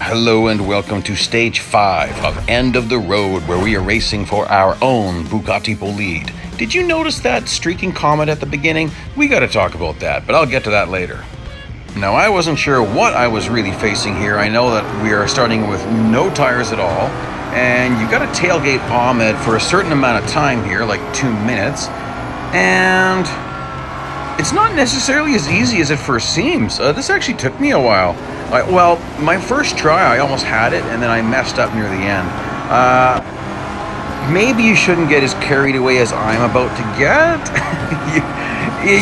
Hello and welcome to Stage 5 of End of the Road, where we are racing for our own Bugatti Bolide. Did you notice that streaking comet at the beginning? We gotta talk about that, but I'll get to that later. Now, I wasn't sure what I was really facing here. I know that we are starting with no tires at all, and you gotta tailgate Ahmed for a certain amount of time here, like 2 minutes, and it's not necessarily as easy as it first seems. This actually took me a while. Well, my first try, I almost had it, and then I messed up near the end. Maybe you shouldn't get as carried away as I'm about to get.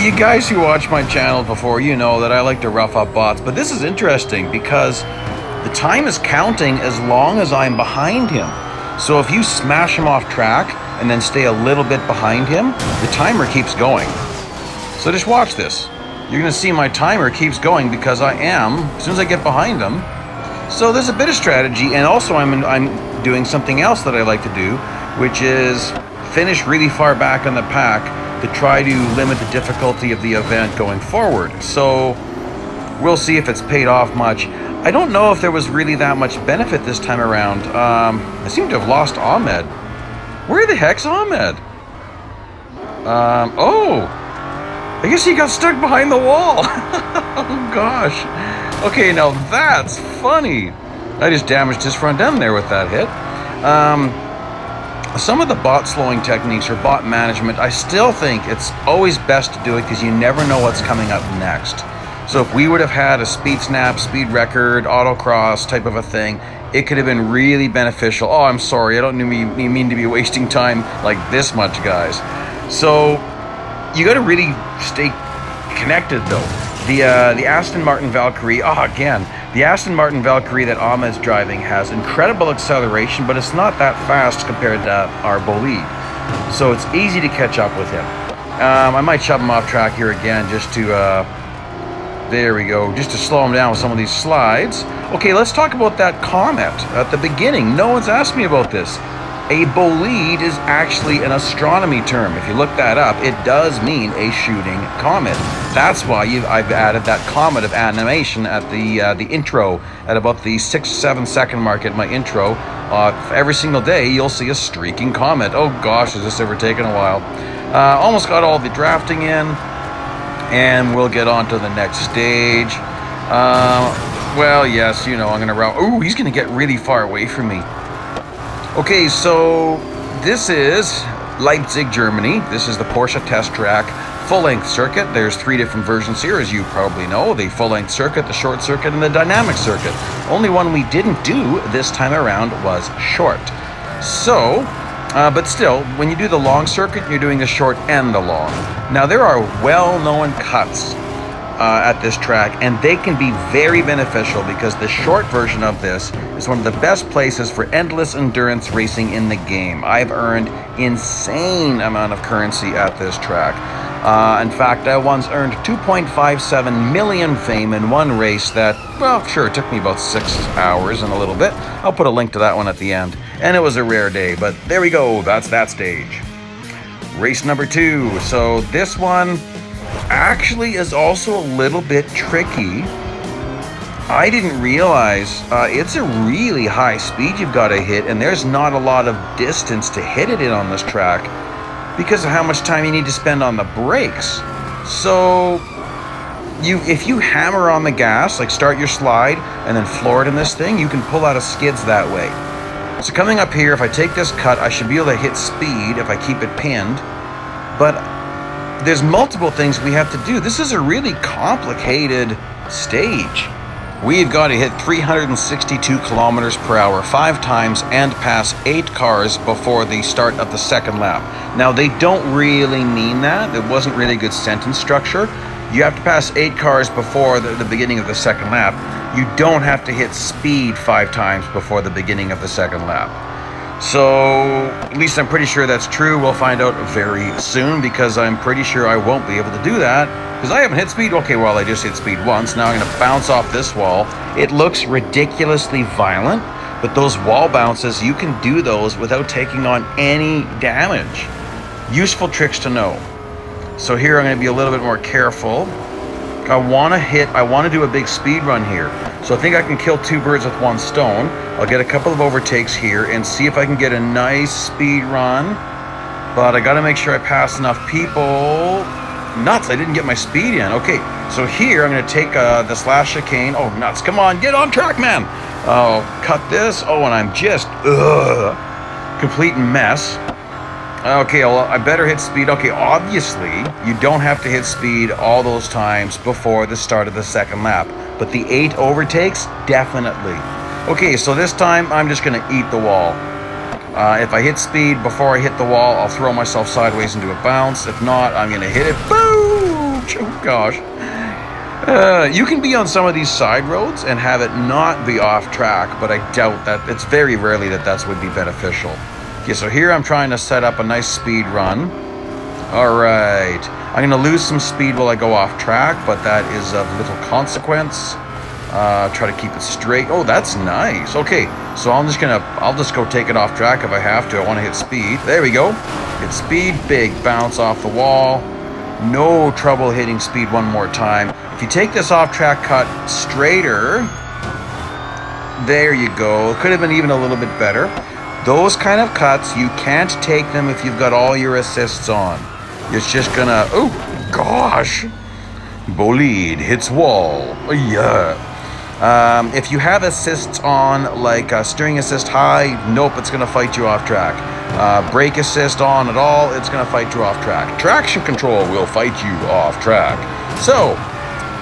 you guys who watch my channel before, you know that I like to rough up bots, but this is interesting because the time is counting as long as I'm behind him. So if you smash him off track and then stay a little bit behind him, the timer keeps going. So just watch this. You're going to see my timer keeps going because I am, as soon as I get behind them. So there's a bit of strategy, and also I'm doing something else that I like to do, which is finish really far back in the pack to try to limit the difficulty of the event going forward. So we'll see if it's paid off much. I don't know if there was really that much benefit this time around. I seem to have lost Ahmed. Where the heck's Ahmed? I guess he got stuck behind the wall. Oh gosh. Okay, now that's funny. I just damaged his front end there with that hit. Some of the bot slowing techniques or bot management, I still think it's always best to do it because you never know what's coming up next. So if we would have had a speed snap, speed record, autocross type of a thing, it could have been really beneficial. Oh, I'm sorry, I don't mean to be wasting time like this much, guys. So you got to really stay connected, though. The Aston Martin Valkyrie, the Aston Martin Valkyrie that Ahmed's driving has incredible acceleration, but it's not that fast compared to our Bolide. So it's easy to catch up with him. I might shove him off track here again just to, there we go, just to slow him down with some of these slides. Okay, let's talk about that comet at the beginning. No one's asked me about this. A bolide is actually an astronomy term. If you look that up, it does mean a shooting comet. That's why I've added that comet of animation at the intro, at about the 6-7 second mark at my intro. Every single day, you'll see a streaking comet. Oh gosh, has this ever taken a while? Almost got all the drafting in, and we'll get on to the next stage. Well, yes, you know, I'm gonna route. Ooh, he's gonna get really far away from me. Okay, so this is Leipzig, Germany. This is the Porsche test track full-length circuit. There's 3 different versions here, as you probably know. The full-length circuit, the short circuit, and the dynamic circuit. Only one we didn't do this time around was short. So, but still, when you do the long circuit, you're doing the short and the long. Now, there are well-known cuts at this track, and they can be very beneficial because the short version of this is one of the best places for endless endurance racing in the game. I've earned insane amount of currency at this track. In fact, I once earned 2.57 million fame in one race that, well, sure, it took me about 6 hours and a little bit. I'll put a link to that one at the end. And it was a rare day, but there we go, that's that stage. Race number 2. So this one actually is also a little bit tricky. I didn't realize it's a really high speed you've got to hit, and there's not a lot of distance to hit it in on this track because of how much time you need to spend on the brakes. So if you hammer on the gas, like start your slide and then floor it in this thing, you can pull out of skids that way. So coming up here, if I take this cut, I should be able to hit speed if I keep it pinned, but there's multiple things we have to do. This is a really complicated stage. We've got to hit 362 kilometers per hour 5 times and pass 8 cars before the start of the second lap. Now, they don't really mean that. It wasn't really good sentence structure. You have to pass 8 cars before the beginning of the second lap. You don't have to hit speed 5 times before the beginning of the second lap. So, at least I'm pretty sure that's true. We'll find out very soon because I'm pretty sure I won't be able to do that because I haven't hit speed. Okay, well, I just hit speed once. Now I'm going to bounce off this wall. It looks ridiculously violent, but those wall bounces, you can do those without taking on any damage. Useful tricks to know. So here I'm going to be a little bit more careful. I want to do a big speed run here. So I think I can kill two birds with one stone. I'll get a couple of overtakes here and see if I can get a nice speed run. But I gotta make sure I pass enough people. Nuts, I didn't get my speed in. Okay, so here I'm gonna take this last chicane. Oh, nuts, come on, get on track, man. I'll cut this. Oh, and I'm just, complete mess. Okay, well, I better hit speed. Okay, obviously, you don't have to hit speed all those times before the start of the second lap. But the 8 overtakes, definitely. Okay, so this time, I'm just gonna eat the wall. If I hit speed before I hit the wall, I'll throw myself sideways into a bounce. If not, I'm gonna hit it. Boom! Oh, gosh. You can be on some of these side roads and have it not be off track, but I doubt that. It's very rarely that would be beneficial. Okay, so here I'm trying to set up a nice speed run. All right. I'm going to lose some speed while I go off track, but that is of little consequence. Try to keep it straight. Oh, that's nice. Okay, so I'll just go take it off track if I have to. I want to hit speed. There we go. Hit speed, big bounce off the wall. No trouble hitting speed one more time. If you take this off track cut straighter, there you go. Could have been even a little bit better. Those kind of cuts, you can't take them if you've got all your assists on. It's just gonna, oh gosh. Bolide hits wall. Yeah. If you have assists on, like steering assist high, nope, it's gonna fight you off track. Brake assist on at all, it's gonna fight you off track. Traction control will fight you off track. So,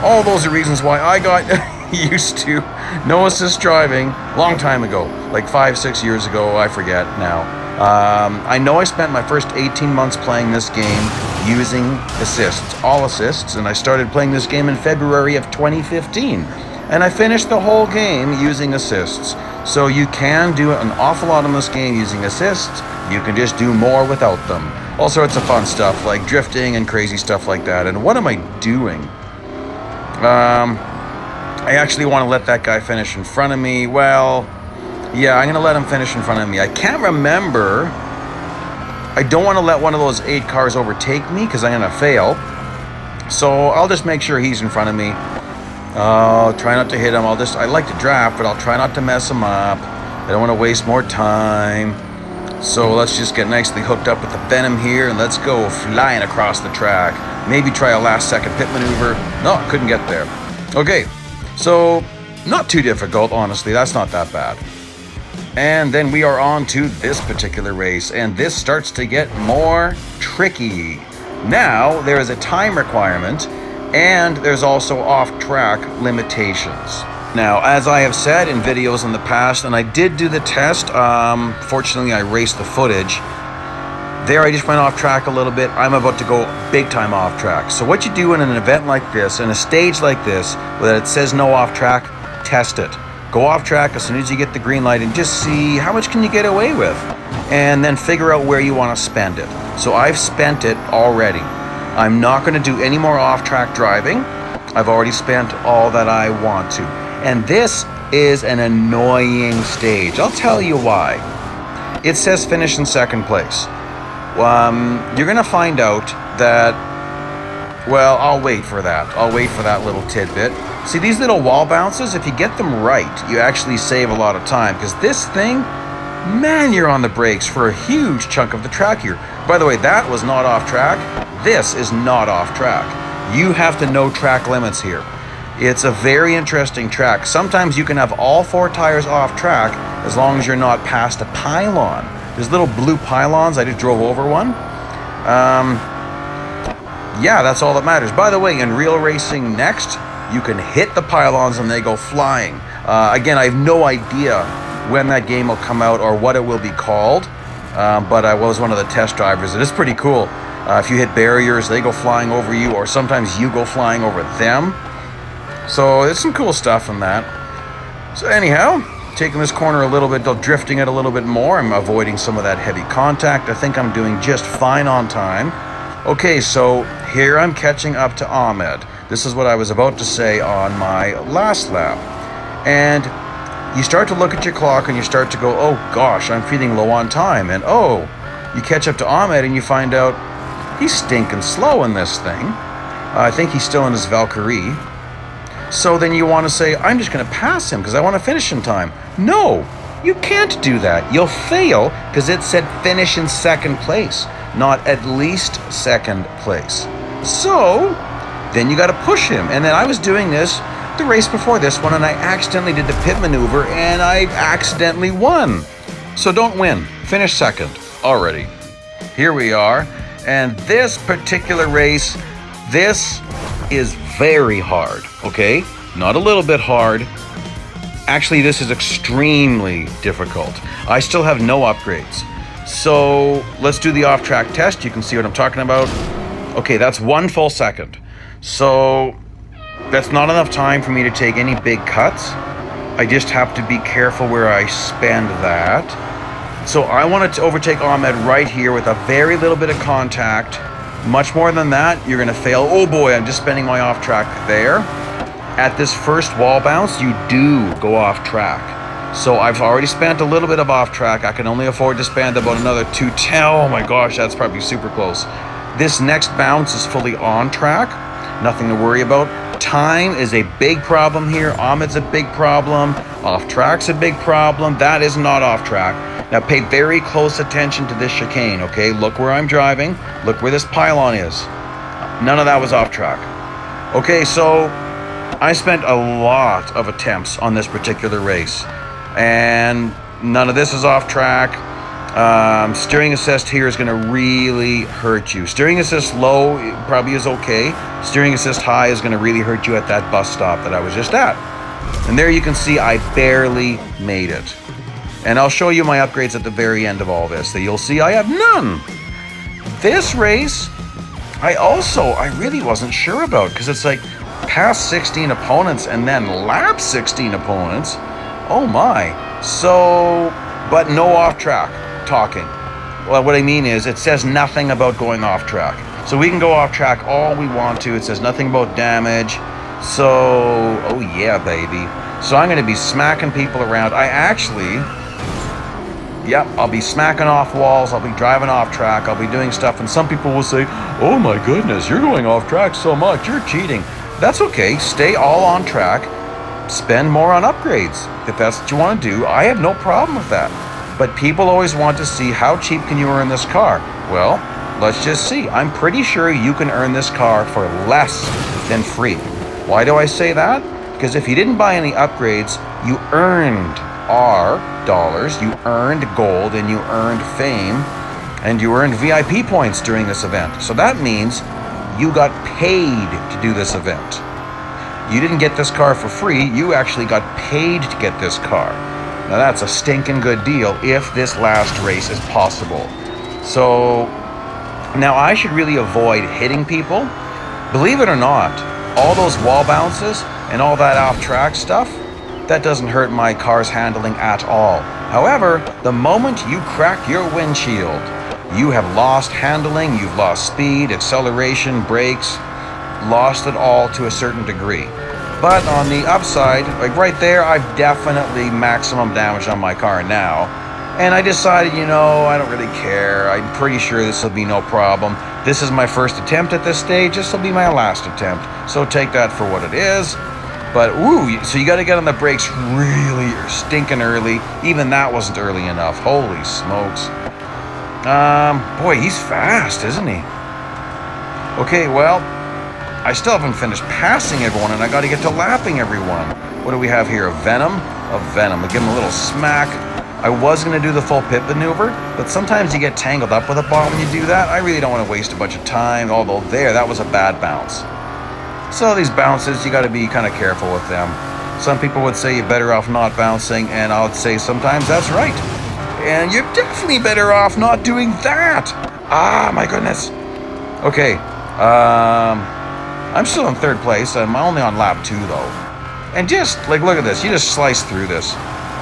all those are reasons why I got used to no assist driving long time ago, like 5-6 years ago, I forget now. I know I spent my first 18 months playing this game using assists, all assists, and I started playing this game in February of 2015. And I finished the whole game using assists. So you can do an awful lot in this game using assists. You can just do more without them. All sorts of fun stuff like drifting and crazy stuff like that. And what am I doing? I actually want to let that guy finish in front of me. Well, yeah, I'm going to let him finish in front of me. I can't remember. I don't want to let one of those 8 cars overtake me because I'm going to fail. So I'll just make sure he's in front of me. Try not to hit him. I like to draft, but I'll try not to mess him up. I don't want to waste more time. So let's just get nicely hooked up with the Venom here, and let's go flying across the track. Maybe try a last second pit maneuver. No, couldn't get there. Okay, so not too difficult, honestly. That's not that bad. And then we are on to this particular race, and this starts to get more tricky. Now, there is a time requirement, and there's also off-track limitations. Now, as I have said in videos in the past, and I did do the test, fortunately I raced the footage. There I just went off track a little bit. I'm about to go big time off track. So what you do in an event like this, in a stage like this, where it says no off track, test it. Go off track as soon as you get the green light and just see how much can you get away with. And then figure out where you want to spend it. So I've spent it already. I'm not going to do any more off-track driving. I've already spent all that I want to. And this is an annoying stage. I'll tell you why. It says finish in second place. You're going to find out that, well, I'll wait for that. I'll wait for that little tidbit. See, these little wall bounces, if you get them right, you actually save a lot of time. Because this thing, man, you're on the brakes for a huge chunk of the track here. By the way, that was not off track. This is not off track. You have to know track limits here. It's a very interesting track. Sometimes you can have all 4 tires off track as long as you're not past a pylon. There's little blue pylons. I just drove over one. Yeah, that's all that matters. By the way, in real racing next, you can hit the pylons and they go flying. Again, I have no idea when that game will come out or what it will be called, but I was one of the test drivers. It is pretty cool. If you hit barriers, they go flying over you, or sometimes you go flying over them. So there's some cool stuff in that. So anyhow, taking this corner a little bit, drifting it a little bit more. I'm avoiding some of that heavy contact. I think I'm doing just fine on time. Okay, so here I'm catching up to Ahmed. This is what I was about to say on my last lap. And you start to look at your clock and you start to go, oh gosh, I'm feeling low on time. And oh, you catch up to Ahmed and you find out he's stinking slow in this thing. I think he's still in his Valkyrie. So then you want to say, I'm just going to pass him because I want to finish in time. No, you can't do that. You'll fail because it said finish in second place, not at least second place. So then you got to push him. And then I was doing this the race before this one, and I accidentally did the pit maneuver, and I accidentally won. So don't win. Finish second already. Here we are. And this particular race, this is very hard, okay? Not a little bit hard. Actually, this is extremely difficult. I still have no upgrades. So let's do the off-track test. You can see what I'm talking about. Okay, that's 1 full second. So that's not enough time for me to take any big cuts. I just have to be careful where I spend that. So I wanted to overtake Ahmed right here with a very little bit of contact. Much more than that, you're gonna fail. Oh boy, I'm just spending my off track there. At this first wall bounce, you do go off track. So I've already spent a little bit of off track. I can only afford to spend about another 210. Oh my gosh, that's probably super close. This next bounce is fully on track. Nothing to worry about. Time is a big problem here. Ahmed's a big problem. Off track's a big problem. That is not off track. Now pay very close attention to this chicane, okay? Look where I'm driving. Look where this pylon is. None of that was off track. Okay, so I spent a lot of attempts on this particular race, and none of this is off track. Steering assist here is going to really hurt you. Steering assist low probably is okay. Steering assist high is going to really hurt you at that bus stop that I was just at. And there you can see I barely made it. And I'll show you my upgrades at the very end of all this, that you'll see I have none. This race, I really wasn't sure about, because it's like past 16 opponents and then lap 16 opponents. Oh my. So, but no off track talking. Well, what I mean is it says nothing about going off track. So we can go off track all we want to. It says nothing about damage. So, oh yeah, baby. So I'm going to be smacking people around. I'll be smacking off walls. I'll be driving off track. I'll be doing stuff. And some people will say, oh my goodness, you're going off track so much. You're cheating. That's okay. Stay all on track. Spend more on upgrades. If that's what you want to do, I have no problem with that. But people always want to see how cheap can you earn this car. Well, let's just see. I'm pretty sure you can earn this car for less than free. Why do I say that? Because if you didn't buy any upgrades, you earned our dollars, you earned gold, and you earned fame, and you earned VIP points during this event. So that means you got paid to do this event. You didn't get this car for free, you actually got paid to get this car. Now that's a stinking good deal if this last race is possible. So now I should really avoid hitting people. Believe it or not, all those wall bounces and all that off-track stuff, that doesn't hurt my car's handling at all. However, the moment you crack your windshield, you have lost handling, you've lost speed, acceleration, brakes, lost it all to a certain degree. But on the upside, like right there, I've definitely maximum damage on my car now. And I decided, I don't really care. I'm pretty sure this will be no problem. This is my first attempt at this stage. This will be my last attempt. So take that for what it is. But, so you got to get on the brakes really stinking early. Even that wasn't early enough. Holy smokes. Boy, he's fast, isn't he? Okay, well, I still haven't finished passing everyone, and I got to get to lapping everyone. What do we have here? A Venom? A Venom. I'll give him a little smack. I was going to do the full pit maneuver, but sometimes you get tangled up with a bomb when you do that. I really don't want to waste a bunch of time, although that was a bad bounce. So these bounces, you got to be kind of careful with them. Some people would say you're better off not bouncing, and I would say sometimes that's right. And you're definitely better off not doing that. Ah, my goodness. Okay, I'm still in third place. I'm only on lap 2, though. And just, look at this. You just slice through this.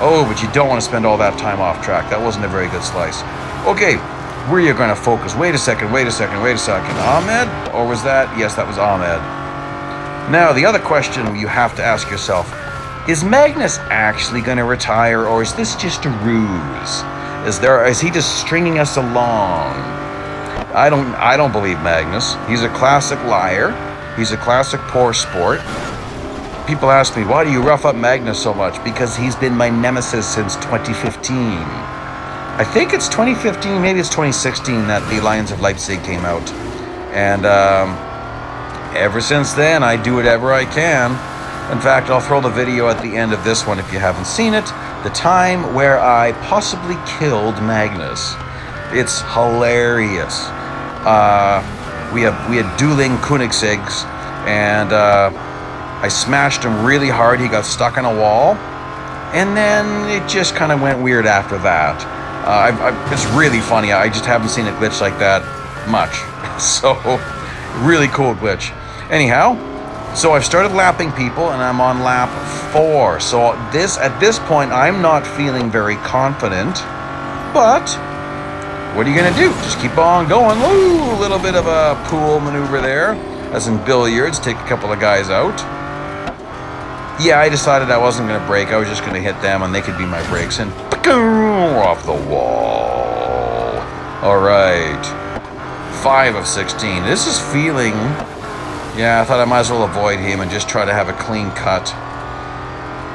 Oh, but you don't want to spend all that time off track. That wasn't a very good slice. Okay, where are you going to focus? Wait a second. Ahmed? Or was that? Yes, that was Ahmed. Now, the other question you have to ask yourself, is Magnus actually going to retire, or is this just a ruse? Is he just stringing us along? I don't believe Magnus. He's a classic liar. He's a classic poor sport. people ask me, why do you rough up Magnus so much? Because he's been my nemesis since 2015. I think it's 2015, maybe it's 2016 that the Lions of Leipzig came out. And ever since then, I do whatever I can. In fact, I'll throw the video at the end of this one if you haven't seen it. The time where I possibly killed Magnus. It's hilarious. We had dueling Koenigseggs, and I smashed him really hard. He got stuck on a wall, and then it just kind of went weird after that. It's really funny. I just haven't seen a glitch like that much. So, really cool glitch. Anyhow, so I've started lapping people, and I'm on lap 4. So at this point, I'm not feeling very confident, but what are you gonna do? Just keep on going. Ooh, a little bit of a pool maneuver there, as in billiards. Take a couple of guys out. Yeah, I decided I wasn't gonna brake. I was just gonna hit them, and they could be my brakes. And off the wall. All right, 5 of 16. This is feeling. Yeah, I thought I might as well avoid him and just try to have a clean cut.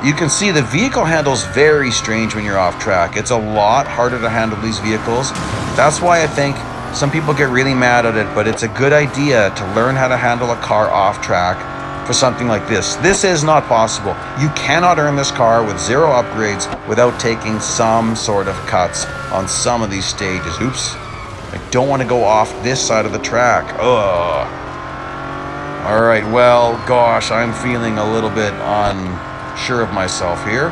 You can see the vehicle handles very strange when you're off track. It's a lot harder to handle these vehicles. That's why I think some people get really mad at it, but it's a good idea to learn how to handle a car off track for something like this. This is not possible. You cannot earn this car with 0 upgrades without taking some sort of cuts on some of these stages. Oops. I don't want to go off this side of the track. Ugh. All right, well, gosh, I'm feeling a little bit unsure of myself here.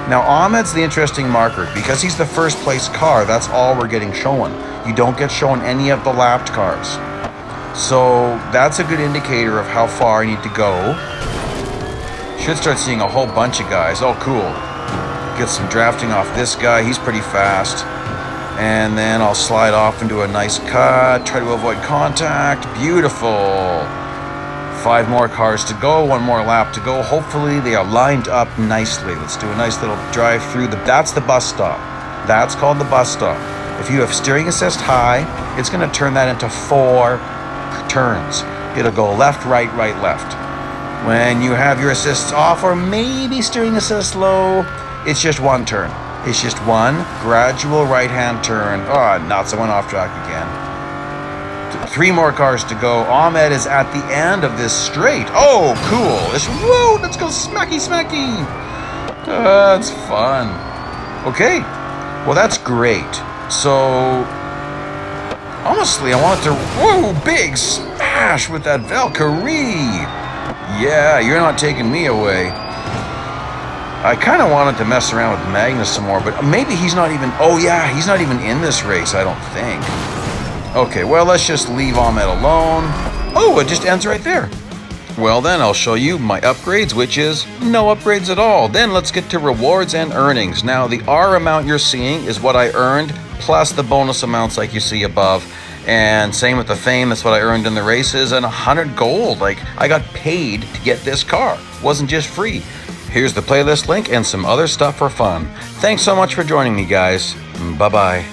Now, Ahmed's the interesting marker. Because he's the first place car, that's all we're getting shown. You don't get shown any of the lapped cars. So that's a good indicator of how far I need to go. Should start seeing a whole bunch of guys. Oh, cool. Get some drafting off this guy. He's pretty fast. And then I'll slide off into a nice cut. Try to avoid contact. Beautiful. 5 more cars to go, 1 more lap to go. Hopefully they are lined up nicely. Let's do a nice little drive through. That's the bus stop. That's called the bus stop. If you have steering assist high, it's going to turn that into 4 turns. It'll go left, right, right, left. When you have your assists off, or maybe steering assist low, it's just 1 turn. It's just 1 gradual right-hand turn. Oh, nuts, I went off track again. 3 more cars to go. Ahmed is at the end of this straight. Oh, cool. Whoa, let's go smacky, smacky. That's fun. Okay, well, that's great. So, honestly, I wanted to, whoa, big smash with that Valkyrie. Yeah, you're not taking me away. I kind of wanted to mess around with Magnus some more, but maybe he's not even, oh yeah, he's not even in this race, I don't think. Okay, well, let's just leave Ahmed alone. Oh, it just ends right there. Well, then I'll show you my upgrades, which is no upgrades at all. Then let's get to rewards and earnings. Now, the R amount you're seeing is what I earned, plus the bonus amounts like you see above. And same with the fame, that's what I earned in the races, and 100 gold. Like, I got paid to get this car. It wasn't just free. Here's the playlist link and some other stuff for fun. Thanks so much for joining me, guys. Bye-bye.